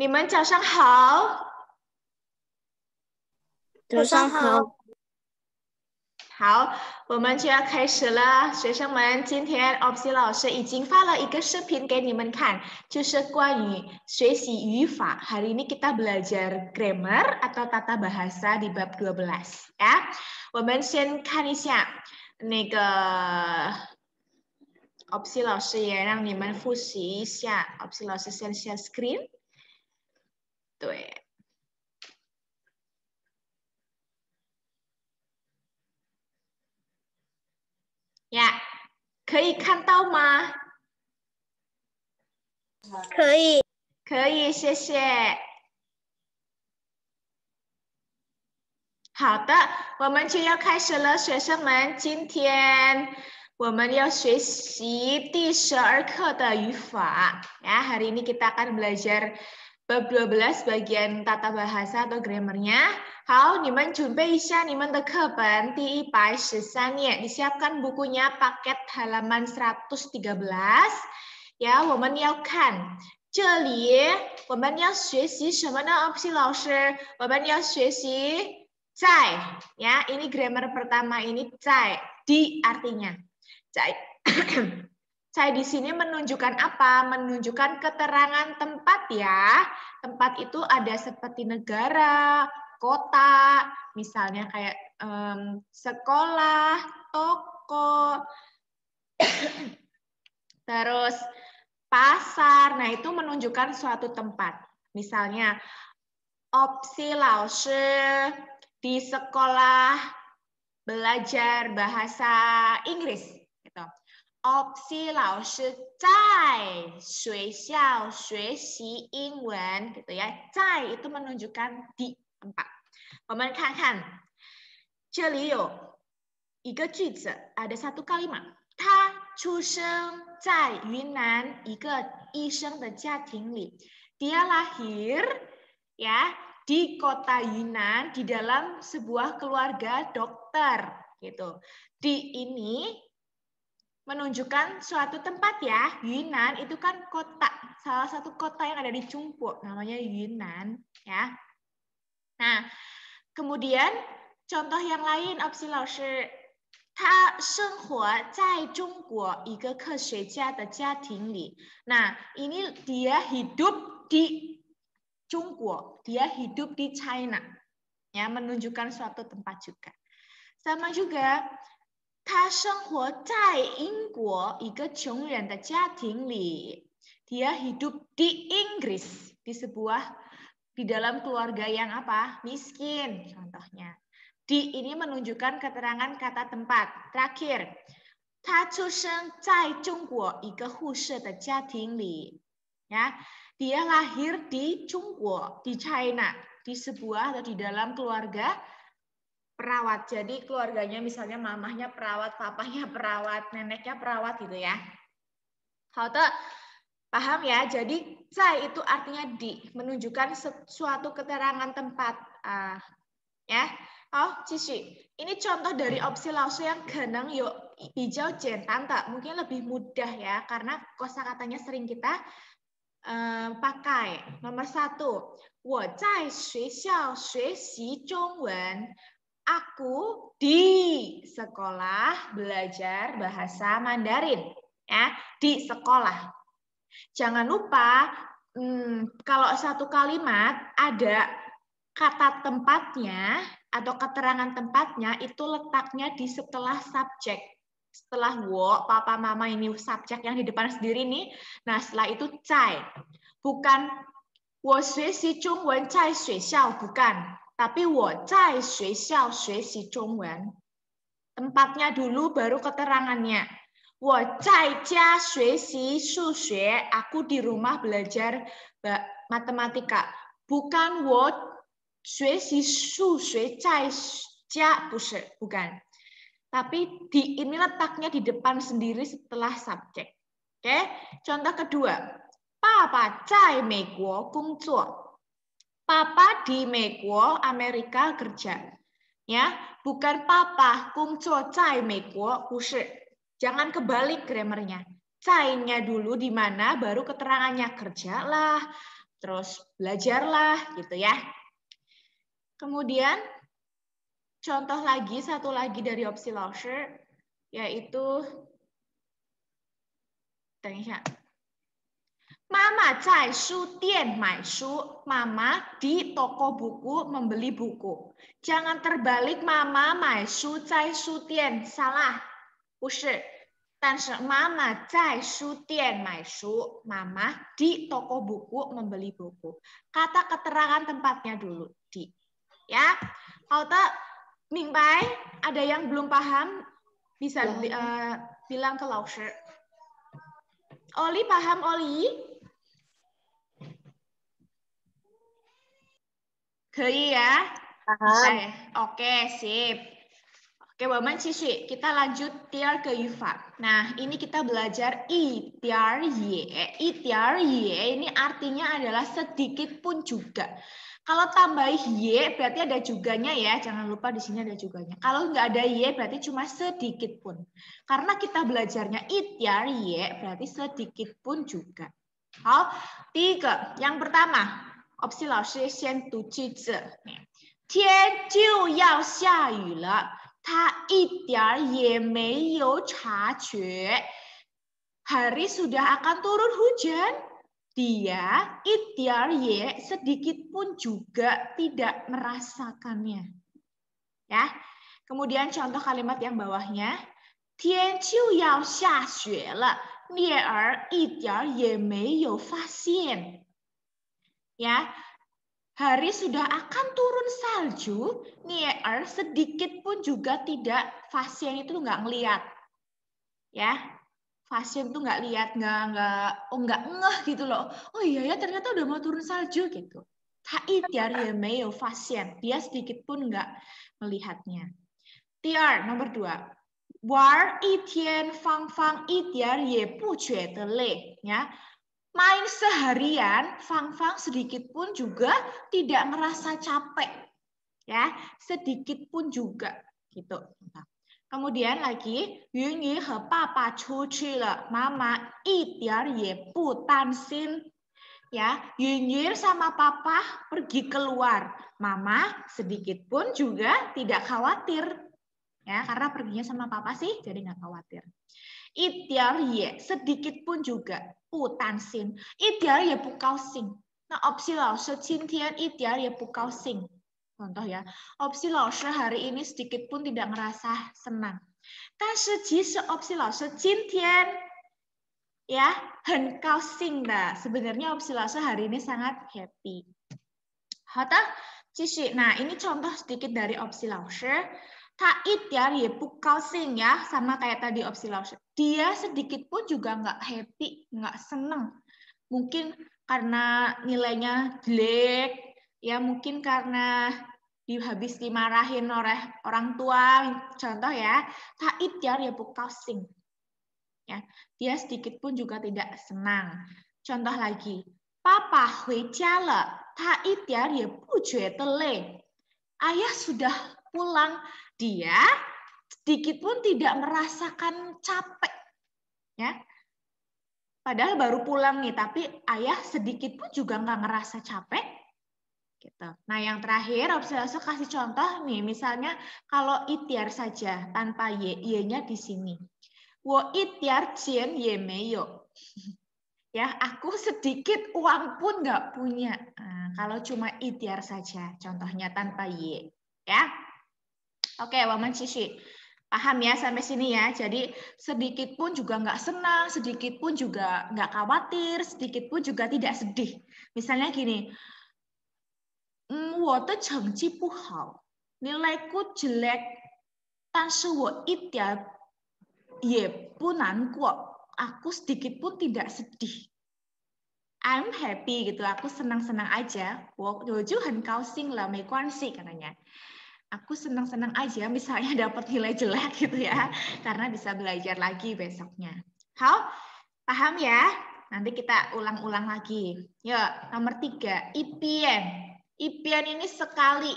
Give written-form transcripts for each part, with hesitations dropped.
你们早上好。早上好。好，我们就要开始了，学生们，今天 Opsi 老师已经发了一个视频给你们看，就是关于学习语法。Hari ini kita belajar grammar atau tata bahasa di bab 12 ya. 我们先看一下那个 Opsi 老师也让你们复习一下。Opsi 老师先share screen。对。呀，可以看到吗？可以。可以，谢谢。好的，我们就要开始了，学生们，今天我们要学习第12课的语法。Ya, hari ini kita akan belajar bab 12 bagian tata bahasa atau grammarnya。好，你们准备一下你们的课本第113页， disiapkan bukunya paket halaman 113。呀，我们要看这里，我们要学习什么呢？Opsi 老师，我们要学习在，ya, ini grammar pertama ini在， di artinya. 在， 在 di sini menunjukkan apa? Menunjukkan keterangan tempat ya. Tempat itu ada seperti negara, kota, misalnya kayak sekolah, toko, terus pasar. Nah, itu menunjukkan suatu tempat. Misalnya, Opsi 老师 di sekolah belajar bahasa Inggris. Gitu. Opsi 老师在学校学习英文. Gitu ya. 在 itu menunjukkan di tempat. 我们看看，这里有一个句子， ada satu kalimat. 他出生在云南一个医生的家庭里. Dia lahir ya di kota Yunan di dalam sebuah keluarga dokter gitu. Di ini menunjukkan suatu tempat ya. Yunan itu kan kota, salah satu kota yang ada di Chungpo, namanya Yunan ya. Nah, kemudian contoh yang lain, Opsi 老师，他生活在中国一个科学家的家庭里. Nah, ini dia hidup di Chungguo, dia hidup di China. Ya, menunjukkan suatu tempat juga. Sama juga, 他生活在英国一个穷人的家庭里. Dia hidup di Inggris, di dalam keluarga yang apa? Miskin, contohnya. Di ini menunjukkan keterangan kata tempat. Terakhir, 他出生在中国一个护士的家庭里. Ya, dia lahir di Chungguo, di China, di sebuah atau di dalam keluarga perawat. Jadi keluarganya misalnya mamahnya perawat, papahnya perawat, neneknya perawat gitu ya. Paham ya? Jadi zai itu artinya di, menunjukkan suatu keterangan tempat. Ya. Ini contoh dari Opsi 老师 yang geneng yuk bijau jentan tak, mungkin lebih mudah ya karena kosakatanya sering kita pakai. Nomor 1, 我在学校学习中文. Aku di sekolah belajar bahasa Mandarin. Ya, di sekolah. Jangan lupa, kalau satu kalimat ada kata tempatnya atau keterangan tempatnya itu letaknya di setelah subjek. Setelah wo, papa, mama ini subjek yang di depan sendiri nih. Nah, setelah itu zai. Bukan 我学习中文在学校, bukan. Tapi 我在学校学习中文. Tempatnya dulu baru keterangannya. 我在家学习数学, aku di rumah belajar matematika. Bukan 我学习数学在家, bukan. Tapi di ini letaknya di depan sendiri setelah subjek. Oke, contoh kedua. Papa 在美国工作. Papa di 美国 Amerika kerja. Ya, bukan papa 工作在美国, 不是. Jangan kebalik grammarnya. Zai-nya dulu di mana baru keterangannya kerjalah, terus belajarlah gitu ya. Kemudian contoh lagi, satu lagi dari opsi Laoshi, yaitu, Mama zai shu dian mai shu. Mama di toko buku membeli buku. Jangan terbalik, Mama mai shu zai shu dian. Salah. 不是。但是妈妈在书店买书. Mama di toko buku membeli buku. Kata keterangan tempatnya dulu di. Ya. Kalau tak mingbai, ada yang belum paham bisa bilang ke Laoshi. Oli paham, Oli? 可以 ya? Paham. Oke, sip. Oke, Waman Cici, kita lanjut tiar ke Yufa. Nah, ini kita belajar i tiar ye. I tiar ye ini artinya adalah sedikit pun juga. Kalau tambah ye berarti ada juganya ya. Jangan lupa di sini ada juganya. Kalau nggak ada ye berarti cuma sedikit pun. Karena kita belajarnya i tiar ye berarti sedikit pun juga. Hao, tiga. Yang pertama, opsi Laoshi xian du ji zi. Tian jiu yao xia yu le. 他一点也没有察觉 hari sudah akan turun hujan. Dia ye sedikit pun juga tidak merasakannya. Ya. Kemudian contoh kalimat yang bawahnya. 天就要下雪了，聂儿一点也没有发现. Ya. Hari sudah akan turun salju, Nier sedikit pun juga tidak, pasien itu nggak ngelihat, ya, pasien tuh nggak lihat, nggak ngeh gitu loh. Oh iya ya ternyata udah mau turun salju gitu. Pasien, dia sedikit pun nggak melihatnya. Tiar nomor 2, war itian fang fang itiar ye bu jue de lei, ya. Main seharian, Fang Fang sedikit pun juga tidak merasa capek, ya, sedikit pun juga, gitu. Kemudian lagi, Yun Yi he papa chu chi le, Mama一点也不担心. Ya, Yun Yi sama Papa pergi keluar, Mama sedikit pun juga tidak khawatir, ya, karena perginya sama Papa sih, jadi nggak khawatir. 一点也 sedikit pun juga 不担心 一点也不高兴 Nah, opsi Laoshi 今天一点也不高兴 Contoh ya, opsi Laoshi hari ini sedikit pun tidak merasa senang. 但是其实 opsi Laoshi 今天 ya 很高兴的 Sebenarnya opsi Laoshi hari ini sangat happy. 好的，继续. Nah, ini contoh sedikit dari opsi Laoshi. Tak itiar ye bu kaosing ya, sama kayak tadi opsi Laoshi. Dia sedikit pun juga nggak happy, nggak seneng. Mungkin karena nilainya jelek, ya mungkin karena habis dimarahin oleh orang tua. Contoh ya, tak itiar ye bu kaosing. Ya, dia sedikit pun juga tidak senang. Contoh lagi, Papa hui jia le, tak itiar ye bu jue de lei. Ayah sudah pulang, dia sedikit pun tidak merasakan capek, ya. Padahal baru pulang nih, tapi ayah sedikit pun juga nggak ngerasa capek, gitu. Nah, yang terakhir, opsi Laoshi kasih contoh nih, misalnya kalau itiar saja tanpa y-nya di sini, wo itiar jian ye meyo. Ya, aku sedikit uang pun nggak punya. Nah, kalau cuma itiar saja, contohnya tanpa y, ya. Oke, Waman Cici. Paham ya sampai sini ya. Jadi sedikit pun juga nggak senang, sedikit pun juga nggak khawatir, sedikit pun juga tidak sedih. Misalnya gini, 我的成绩不好, nilaiku jelek, 但是我一点也不难过. Aku sedikit pun tidak sedih. I'm happy gitu, aku senang-senang aja. 我就很高兴了，没关系 katanya. Aku senang-senang aja misalnya dapat nilai jelek gitu ya, karena bisa belajar lagi besoknya. Hao, paham ya? Nanti kita ulang-ulang lagi. Yuk, nomor 3, Ipian. Ipian ini sekali.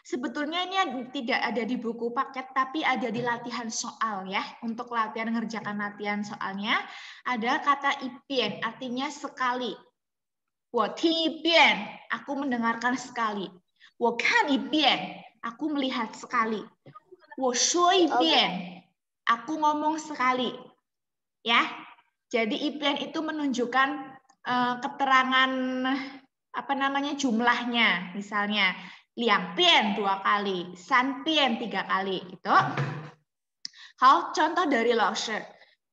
Sebetulnya ini tidak ada di buku paket, tapi ada di latihan soal ya. Untuk latihan ngerjakan latihan soalnya, ada kata Ipian, artinya sekali. 我听一遍, aku mendengarkan sekali. 我看一遍, aku melihat sekali. 我说一遍, aku ngomong sekali. Ya, jadi ipian itu menunjukkan keterangan apa namanya jumlahnya. Misalnya, 2遍 2 kali, 3遍 3 kali, gitu. 好, contoh dari 老师.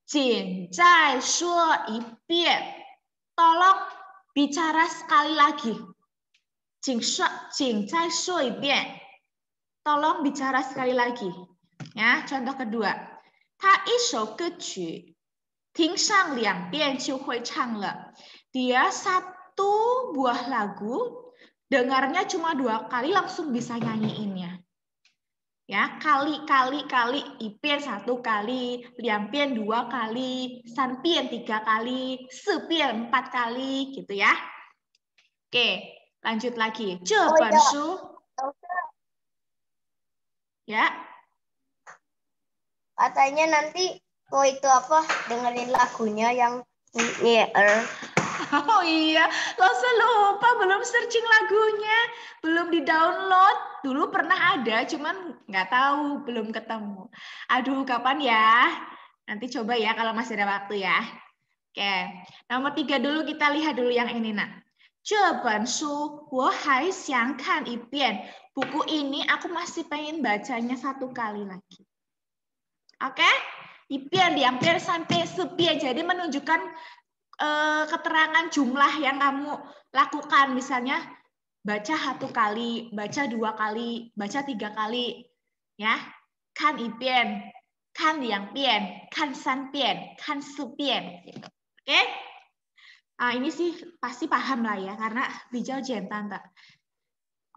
请再说一遍. Tolong bicara sekali lagi. 请再说一遍. Tolong bicara sekali lagi. Ya, contoh kedua. 他一首歌曲听上2遍就会唱了. Dia satu buah lagu, dengarnya cuma 2 kali langsung bisa nyanyiinnya. Ya, kali, 1遍 1 kali, 2遍 2 kali, 3遍 3 kali, 4遍 4 kali, gitu ya. Oke, lanjut lagi. 这本书 ya. Katanya nanti itu apa dengerin lagunya yang nyer. Oh iya, Lose lupa belum searching lagunya, belum di-download. Dulu pernah ada, cuman nggak tahu, belum ketemu. Aduh, kapan ya? Nanti coba ya kalau masih ada waktu ya. Oke, nomor 3 dulu kita lihat dulu yang ini, nak. 这本书我还想看一遍. Buku ini aku masih pengen bacanya 1 kali lagi. Oke? 1遍 2遍 sampai 4遍. Jadi menunjukkan keterangan jumlah yang kamu lakukan. Misalnya baca 1 kali, baca 2 kali, baca 3 kali. Ya, 看一遍, 看2遍, 看3遍, 看4遍. Gitu. Oke? Ini sih pasti paham lah ya, karena bijau tante.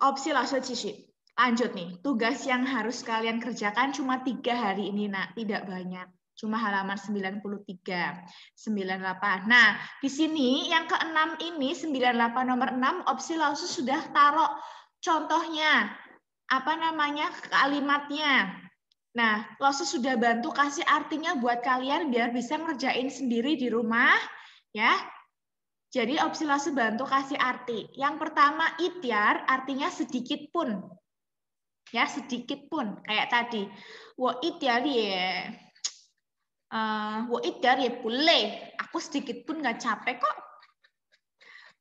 Opsi langsung cisi. Lanjut nih, tugas yang harus kalian kerjakan cuma 3 hari ini, nak, tidak banyak. Cuma halaman 93, 98. Nah, di sini yang ke-6 ini, 98 nomor 6, opsi langsung sudah taruh contohnya. Apa namanya? Kalimatnya. Nah, langsung sudah bantu kasih artinya buat kalian biar bisa ngerjain sendiri di rumah, ya. Jadi opsi langsung bantu kasih arti. Yang pertama, ityar, artinya sedikit pun. Ya, sedikit pun. Kayak tadi. Wo ityar ye. Wo ityar ye boleh. Aku sedikit pun nggak capek kok.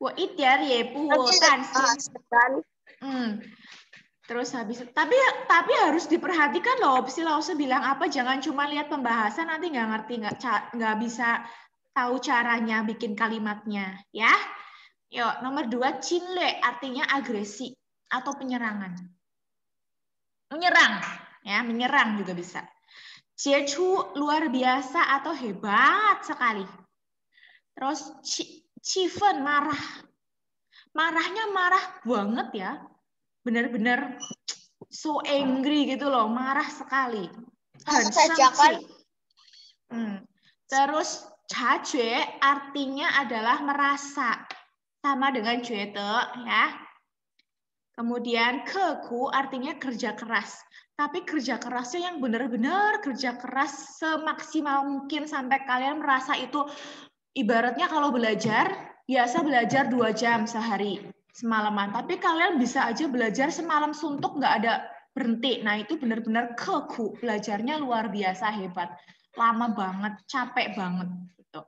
Wo ityar ye bu tansin. Terus habis tapi harus diperhatikan loh. Opsi langsung bilang apa? Jangan cuma lihat pembahasan nanti nggak ngerti, nggak bisa tahu caranya bikin kalimatnya, ya. Yuk, nomor 2, cinle artinya agresi atau penyerangan. Menyerang, ya, menyerang juga bisa. Jechu luar biasa atau hebat sekali. Terus cifen marah. Marahnya marah banget ya. Benar-benar so angry gitu loh, marah sekali. Terus jajue artinya adalah merasa. Sama dengan juete, ya. Kemudian keku artinya kerja keras. Tapi kerja kerasnya yang benar-benar kerja keras semaksimal mungkin sampai kalian merasa itu ibaratnya kalau belajar, biasa belajar 2 jam sehari semalaman. Tapi kalian bisa aja belajar semalam suntuk nggak ada berhenti. Nah itu benar-benar keku, belajarnya luar biasa hebat. Lama banget, capek banget. Gitu.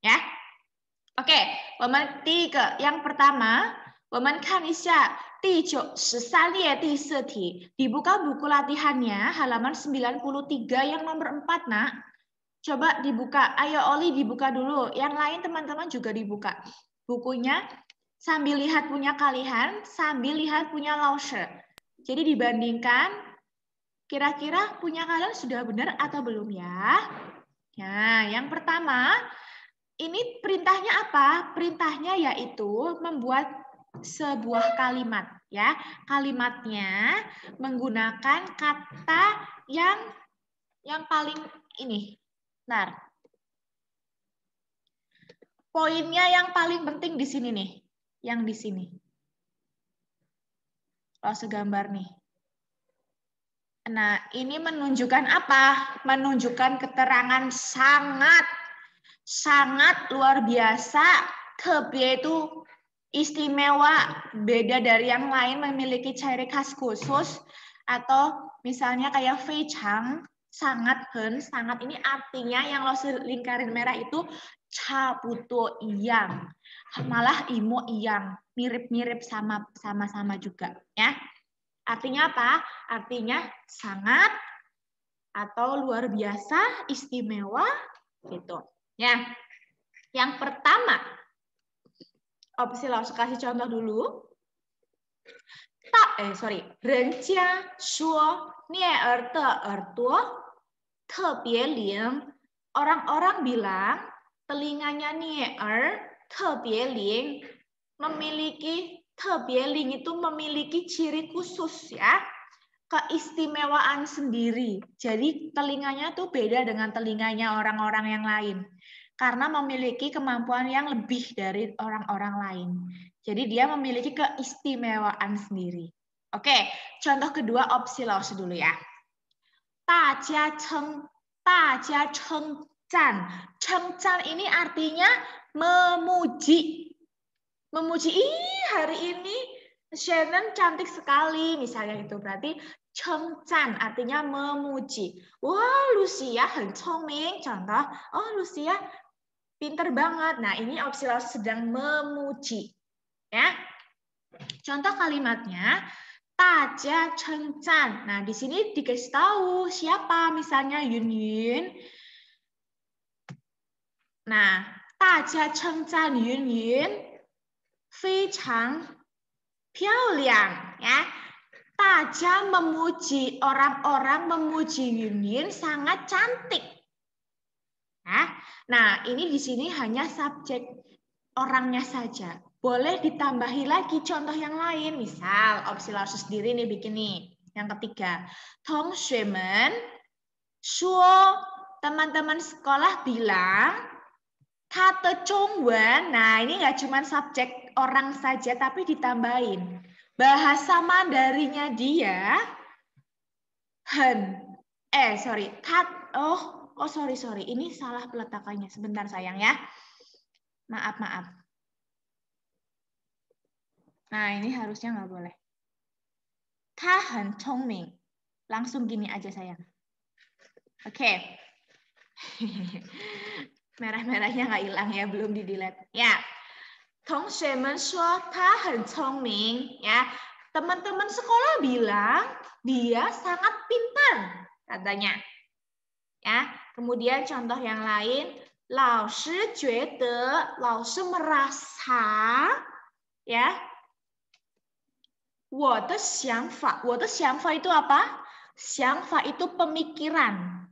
Ya. Oke, 我们第一个 yang pertama, 我们看一下第13页第4题. Dibuka buku latihannya halaman 93 yang nomor 4, nak. Coba dibuka. Ayo Oli dibuka dulu. Yang lain teman-teman juga dibuka. Bukunya sambil lihat punya kalian, sambil lihat punya Lausche. Jadi dibandingkan kira-kira punya kalian sudah benar atau belum ya? Nah, yang pertama ini perintahnya apa? Perintahnya yaitu membuat sebuah kalimat, ya. Kalimatnya menggunakan kata yang paling ini. Nah, poinnya yang paling penting di sini nih, yang di sini. Kalau segambar nih. Nah, ini menunjukkan apa? Menunjukkan keterangan sangat luar biasa. Tebie itu istimewa, beda dari yang lain, memiliki ciri khas khusus, atau misalnya kayak fei chang, sangat, sangat ini artinya yang lause lingkaran merah itu cabuto iyang, malah imo iyang, mirip-mirip sama-sama juga ya. Artinya apa? Artinya sangat atau luar biasa, istimewa gitu. Ya. Yang pertama, opsi lause kasih contoh dulu.人家说聂儿的耳朵特别灵. Orang-orang bilang telinganya Nie'er 特别灵, memiliki 特别灵 itu memiliki ciri khusus ya, keistimewaan sendiri. Jadi telinganya tuh beda dengan telinganya orang-orang yang lain karena memiliki kemampuan yang lebih dari orang-orang lain. Jadi dia memiliki keistimewaan sendiri. Oke, contoh kedua opsi lause dulu ya. 大家称赞. 称赞 ini artinya memuji. Memuji, ih hari ini Shannon cantik sekali, misalnya itu berarti 称赞 artinya memuji. Wah, Lucia 很聪明, contoh, oh Lucia pinter banget. Nah, ini opsi lause sedang memuji. Ya. Contoh kalimatnya, 大家称赞. Nah, di sini dikasih tahu siapa, misalnya Yun Yun. Nah, 大家称赞 Yun Yun 非常漂亮 ya. 大家 memuji, orang-orang memuji Yun Yun sangat cantik. Ya. Nah, ini di sini hanya subjek orangnya saja. Boleh ditambahi lagi contoh yang lain. Misal, opsi lause sendiri nih bikin nih. Yang ketiga, 同学们说, teman-teman sekolah bilang, 他的中文. Nah, ini nggak cuma subjek orang saja, tapi ditambahin. Bahasa Mandarinnya dia, sorry. Ini salah peletakannya. Sebentar sayang ya. Maaf. Nah, ini harusnya nggak boleh. 他很聪明. Langsung gini aja sayang. Oke. Merah-merahnya nggak hilang ya, belum di-delete. Ya. 同学们说他很聪明. Ya. Teman-teman sekolah bilang dia sangat pintar, katanya. Ya. Kemudian contoh yang lain, 老师觉得, 老师 merasa, ya. 我的想法itu apa? 想法 itu pemikiran.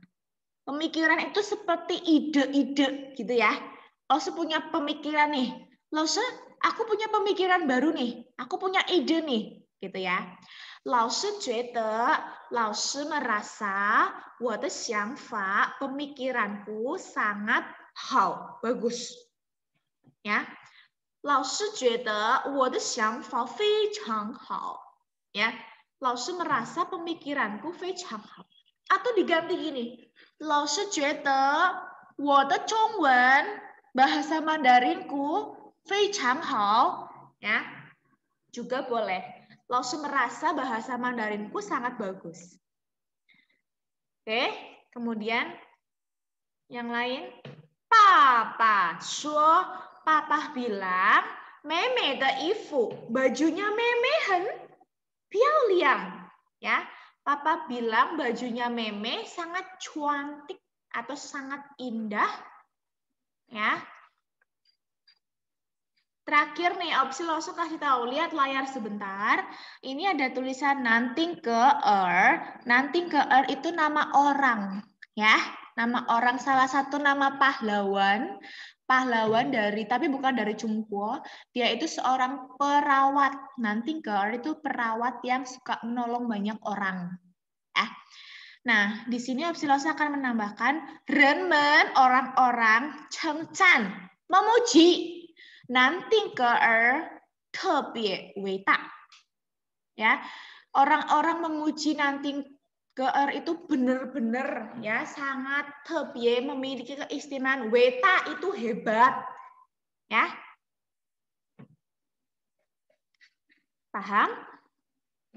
Pemikiran itu seperti ide-ide gitu ya. Lause punya pemikiran nih. Lause, aku punya pemikiran baru nih. Aku punya ide nih, gitu ya. 老师觉得, 老师 merasa, 我的想法, pemikiranku sangat 好, bagus. Ya. 老师觉得我的想法非常好. Ya. 老师 merasa pemikiranku 非常好. Atau diganti gini. 老师觉得我的中文 bahasa Mandarinku 非常好. Ya. Juga boleh. 老师 merasa bahasa Mandarinku sangat bagus. Oke, kemudian yang lain. Papa 说, Papa bilang, 妹妹的衣服, bajunya Meme 很漂亮. Ya, Papa bilang bajunya Meme sangat cantik atau sangat indah. Ya. Terakhir nih, opsi lause kasih tahu. Lihat layar sebentar. Ini ada tulisan nanting ke er. Nanting ke er itu nama orang. Ya, nama orang, salah satu nama pahlawan. Pahlawan dari, tapi bukan dari Chungpo. Dia itu seorang perawat. Nanting ke er itu perawat yang suka menolong banyak orang. Nah, di sini opsi lause akan menambahkan renmen, orang-orang, cengcan, memuji. Nanting ke er 特别伟大. Ya, orang-orang memuji nanting ke er itu benar-benar ya sangat 特别, memiliki keistimewaan. Weta itu hebat. Ya. Paham?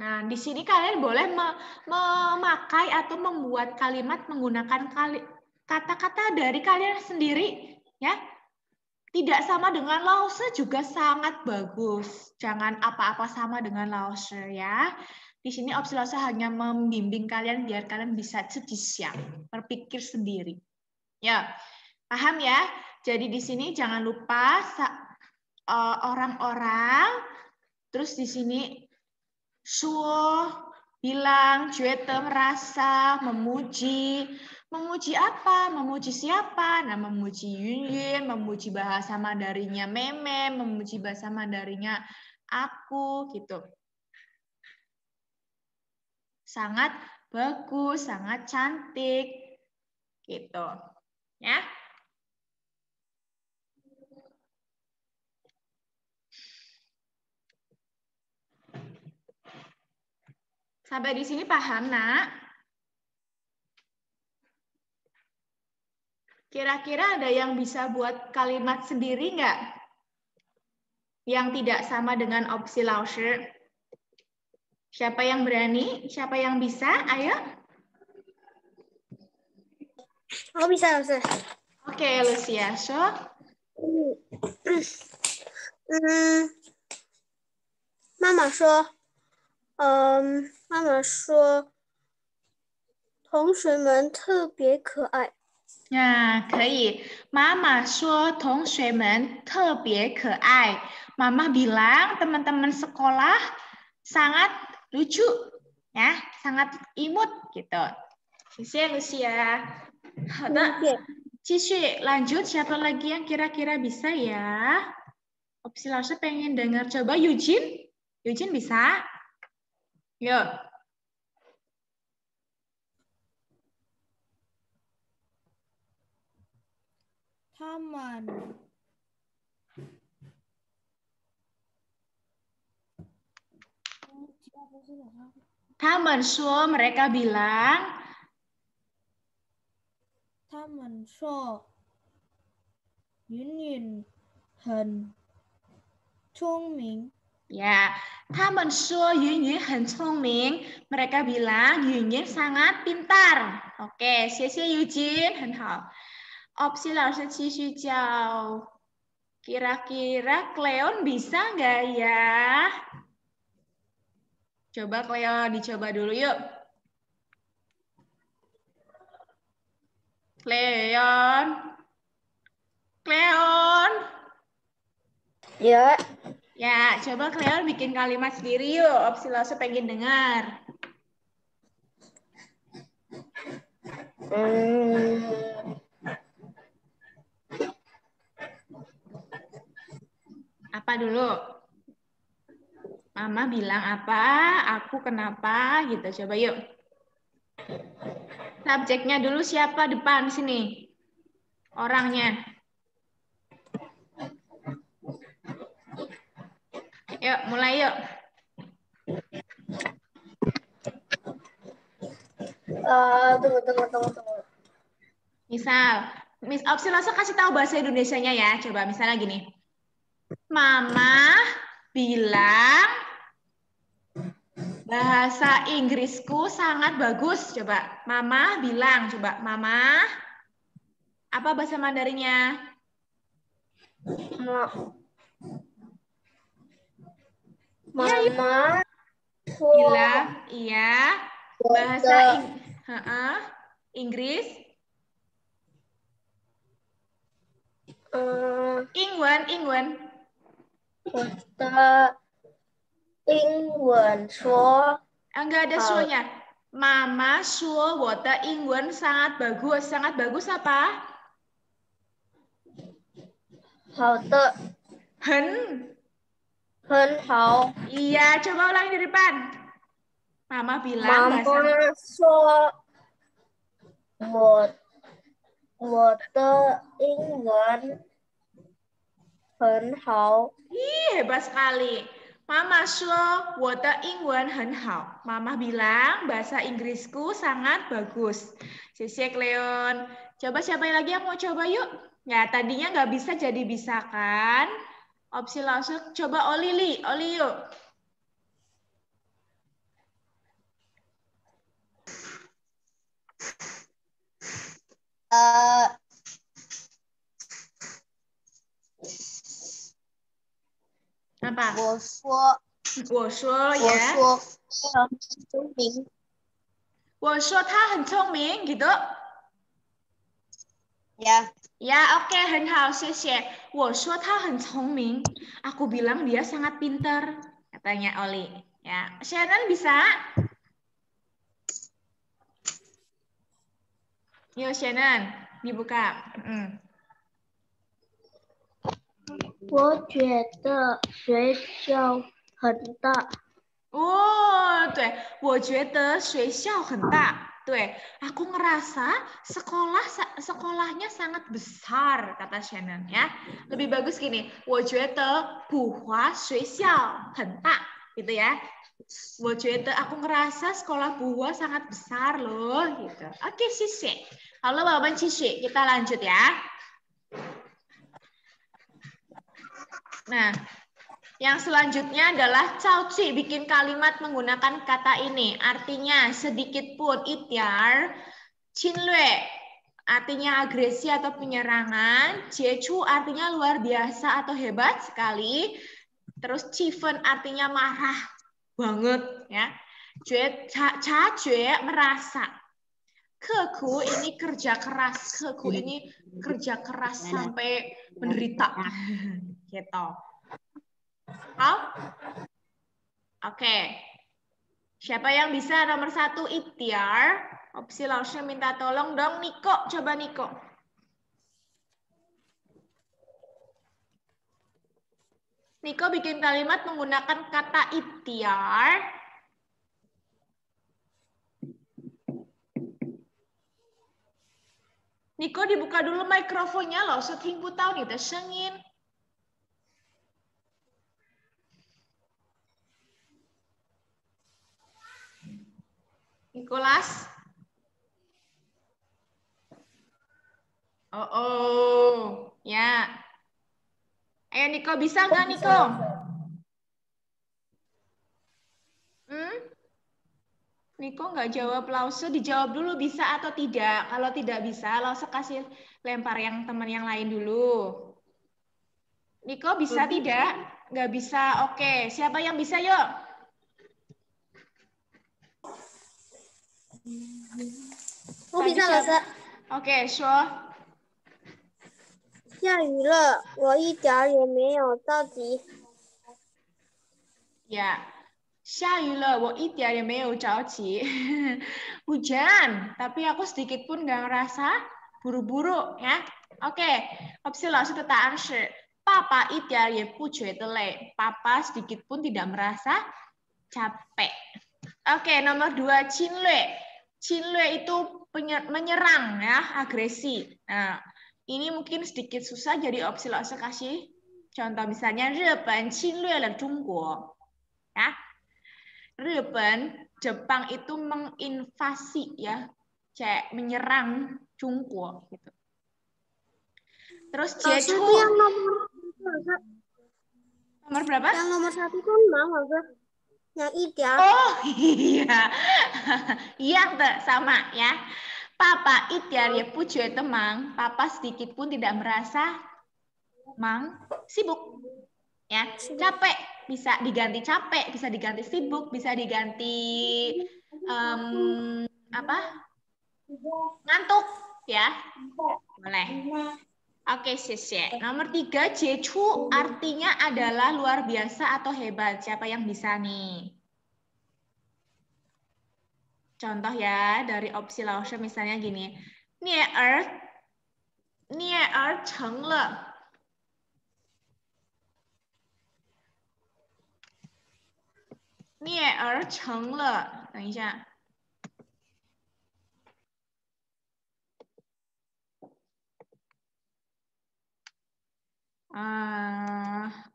Nah, di sini kalian boleh memakai atau membuat kalimat menggunakan kata-kata dari kalian sendiri, ya. Tidak sama dengan Lause juga sangat bagus. Jangan apa-apa sama dengan Lause, ya. Di sini opsi Lause hanya membimbing kalian biar kalian bisa siang, berpikir sendiri. Ya, paham ya? Jadi di sini jangan lupa orang-orang, terus di sini Shuo, bilang, juete, merasa, memuji. Memuji apa? Memuji siapa? Nah, memuji Yun, memuji bahasa Mandarinya Meme, memuji bahasa Mandarinya aku, gitu. Sangat bagus, sangat cantik, gitu. Ya. Sampai di sini paham, Nak? Kira-kira ada yang bisa buat kalimat sendiri nggak? Yang tidak sama dengan opsi Lauscher? Siapa yang berani? Siapa yang bisa? Ayo. Aku bisa, Ustaz. Oke, Lucia. So, 妈妈说，妈妈说，同学们特别可爱。 nah, 可以. Mama 说同学们特别可爱. Mama bilang teman-teman sekolah sangat lucu, ya, sangat imut gitu. 谢谢 Lucia. 好的，继续 lanjut. Siapa lagi yang kira-kira bisa ya? Opsi Lauscher pengen dengar. Coba Eugene. Eugene bisa? Yuk. 他们说 mereka bilang 他们说云云很聪明。 ya, 他们说云云很聪明. Mereka bilang Yun sangat pintar. Oke, 谢谢 Eugene, 很好. Opsi Lauscher 继续教. Kira-kira Cleon bisa nggak ya? Coba Cleon, dicoba dulu yuk. Cleon. Cleon. Ya. Ya, coba Cleon bikin kalimat sendiri yuk. Opsi Lauscher pengen dengar. Apa dulu? Mama bilang apa? Aku kenapa? Gitu. Coba yuk. Subjeknya dulu siapa depan sini? Orangnya. Yuk, mulai yuk. Tunggu. Misal, opsi Lauscher kasih tahu bahasa Indonesianya ya. Coba misalnya gini. Mama bilang bahasa Inggrisku sangat bagus. Coba. Mama bilang. Coba. Mama. Apa bahasa Mandarinnya? Mama bilang. Iya. Bahasa Inggris. Ingwen. 英文说 enggak ada suonya. Mama suo wote Ingwen sangat bagus. Sangat bagus apa? 好的 很好 Iya, coba ulangi di depan. Mama bilang bahasa 妈妈说我的英文很好 Ih, hebat sekali. Mama suo wote Ingwen很好. Mama bilang bahasa Inggrisku sangat bagus. Sisiek Leon. Coba siapa lagi yang mau coba yuk? Ya, tadinya nggak bisa jadi bisa kan? Opsi Lauscher. Coba Oli yuk. Apa? 我说 ya. 他很聪明。我说他很聪明 gitu. Ya. Ya, oke, 很好，谢谢。我说他很聪明. Aku bilang dia sangat pintar, katanya Oli. Ya, Shannon bisa? Yuk, Shannon, dibuka. 我觉得学校很大。Oh, 对，我觉得学校很大. 对, aku ngerasa sekolahnya sangat besar, kata Shannon ya. Lebih bagus gini, 我觉得普华学校很大, gitu ya. 我觉得 aku ngerasa sekolah Puhua sangat besar loh, gitu. Oke, sisi. Halo, Bapak Cici, kita lanjut ya. Nah, yang selanjutnya adalah Cao Ci bikin kalimat menggunakan kata ini. Artinya sedikit pun, ityar, cinlue, artinya agresi atau penyerangan, jechu artinya luar biasa atau hebat sekali, terus cifen artinya marah banget ya. Jue merasa. Keku ini kerja keras, keku ini kerja keras sampai menderita. Gitu. Oke. Siapa yang bisa nomor 1 ikhtiar? Opsi langsung minta tolong dong Niko, coba Niko. Niko bikin kalimat menggunakan kata ikhtiar. Niko dibuka dulu mikrofonnya loh, setinggu tahu nih, tersengin. Nicholas? Oh, ya. Ayo Niko, bisa nggak Niko? Niko nggak jawab Lause, dijawab dulu bisa atau tidak. Kalau tidak bisa, Lause kasih lempar yang teman yang lain dulu. Niko bisa tidak? Nggak bisa, oke. Siapa yang bisa yuk? Aku bisa Lause. Oke, Shuo. 下雨了，我一点儿也没有着急。 Ya, 下雨了，我一点也没有着急。Hujan, tapi aku sedikit pun nggak ngerasa buru-buru ya. Oke, opsi Lause的答案是爸爸一点也不觉得累. Papa sedikit pun tidak merasa capek. Oke, nomor 2 Cinlue. Cinlue itu menyerang ya, agresi. Nah, ini mungkin sedikit susah, jadi opsi Lause kasih contoh misalnya日本侵略了中国. Ya.日本, Jepang itu menginvasi ya, kayak menyerang Jungguo gitu. Terus jechu yang nomor berapa? Yang nomor 1 kan Mama, yang ikhtiar. Oh iya. Iya, sama ya. Papa ikhtiar ya puji temang, papa sedikit pun tidak merasa sibuk. Ya, capek bisa diganti capek, bisa diganti sibuk, bisa diganti ngantuk ya. Boleh. Oke, Sisye. Nomor 3, jechu artinya adalah luar biasa atau hebat. Siapa yang bisa nih? Contoh ya, dari opsi Lause misalnya gini. Nie er cheng le. Nie er cheng le. 等一下。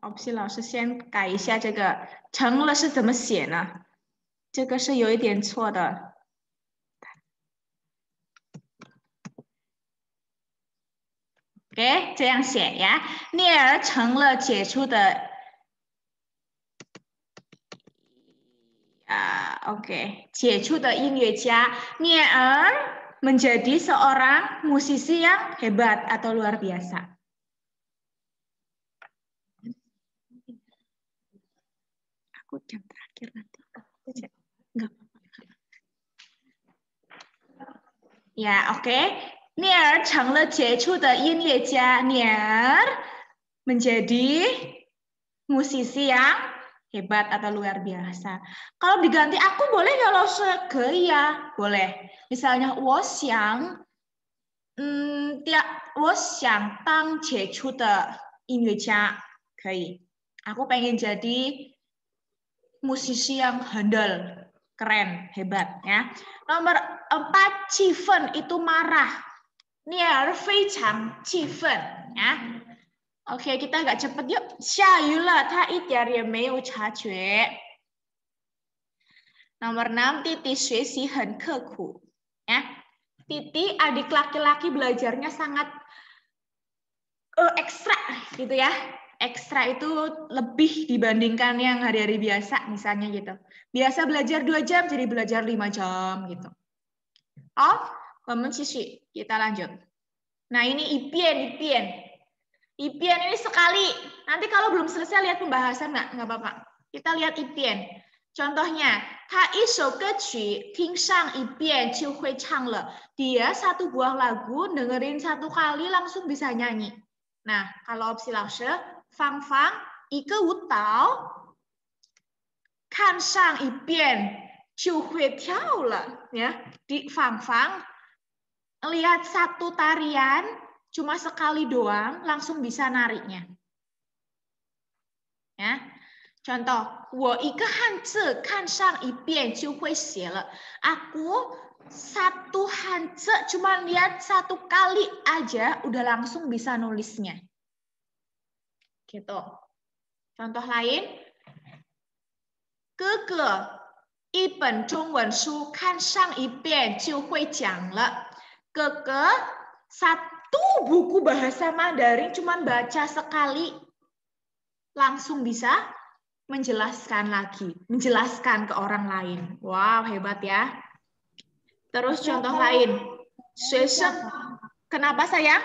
opsi 老师先改一下这个成了是怎么写呢？这个是有一点错的。OK， 这样写呀。聂儿成了杰出的OK， 杰出的音乐家。聂儿 menjadi seorang musisi yang hebat atau luar biasa. Aku jam terakhir nanti. Enggak apa-apa. Ya, oke. Nier 成了杰出的音乐家. Nier menjadi musisi yang hebat atau luar biasa. Kalau diganti aku boleh nggak lo ya? Boleh. Misalnya 我想当杰出的音乐家 可以. Aku pengen jadi musisi yang handal, keren, hebat ya. Nomor 4, 气愤 itu marah. Nier 非常气愤 ya. Oke, kita agak cepat yuk. 下雨了，他一点也没有察觉. Nomor 6, Titi 学习很刻苦ya. Titi adik laki-laki belajarnya sangat ekstra gitu ya. Ekstra itu lebih dibandingkan yang hari-hari biasa misalnya gitu. Biasa belajar 2 jam jadi belajar 5 jam gitu. Oh, kita lanjut. Nah, ini Ipien. Ipien ini sekali. Nanti kalau belum selesai lihat pembahasan nggak apa-apa. Kita lihat Ipien. Contohnya, 他一首歌曲听上一遍就会唱了. Dia satu buah lagu dengerin 1 kali langsung bisa nyanyi. Nah, kalau opsi 老师 Fang Fang 一个舞蹈看上一遍就会跳了 ya. Di Fang Fang lihat satu tarian cuma sekali doang langsung bisa nariknya. Ya. Contoh, 我一个汉字看上一遍就会写了. Aku satu hanzi cuma lihat 1 kali aja udah langsung bisa nulisnya. Gitu. Contoh lain, 哥哥一本中文书看上一遍就会讲了. 哥哥 satu buku bahasa Mandarin cuma baca sekali langsung bisa menjelaskan lagi, menjelaskan ke orang lain. Wow, hebat ya. Terus contoh lain. Kenapa sayang?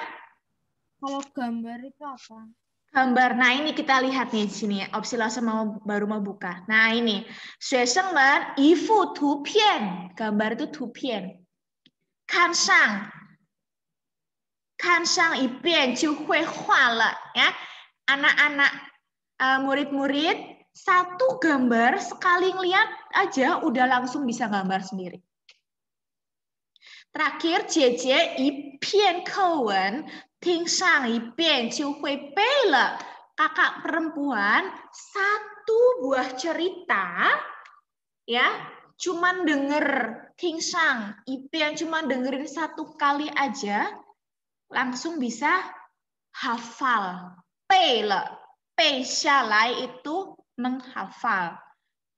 Kalau gambar itu apa? Gambar. Nah, ini kita lihat nih di sini. Opsi langsung baru mau buka. Nah, ini. 学生们一幅图片. Gambar itu 图片. 看上一遍就会画了. Ya. Anak-anak murid-murid 1 gambar sekali ngeliat aja udah langsung bisa gambar sendiri. Terakhir, 姐姐一篇课文听上一遍就会背了. Kakak perempuan 1 buah cerita ya, cuman denger 听上一遍 cuman dengerin 1 kali aja langsung bisa hafal. 背了, 背下来 itu menghafal.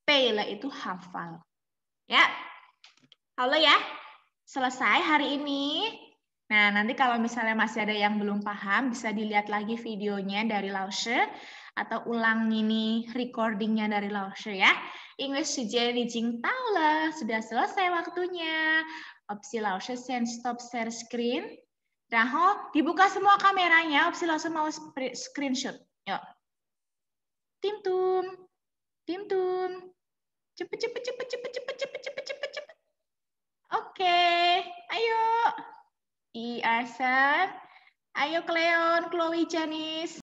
背了 itu hafal. Ya. Halo ya. Selesai hari ini. Nah, nanti kalau misalnya masih ada yang belum paham, bisa dilihat lagi videonya dari Laushe atau ulang ini recordingnya dari Laushe ya. English 时间已经到了, sudah selesai waktunya. Opsi Laushe send stop share screen. Raho, dibuka semua kameranya, opsi Laushe mau screenshot. Yuk. Tim-tum. Cepet. Oke, ayo. Arsan, ayo Cleon, Chloe, Janice.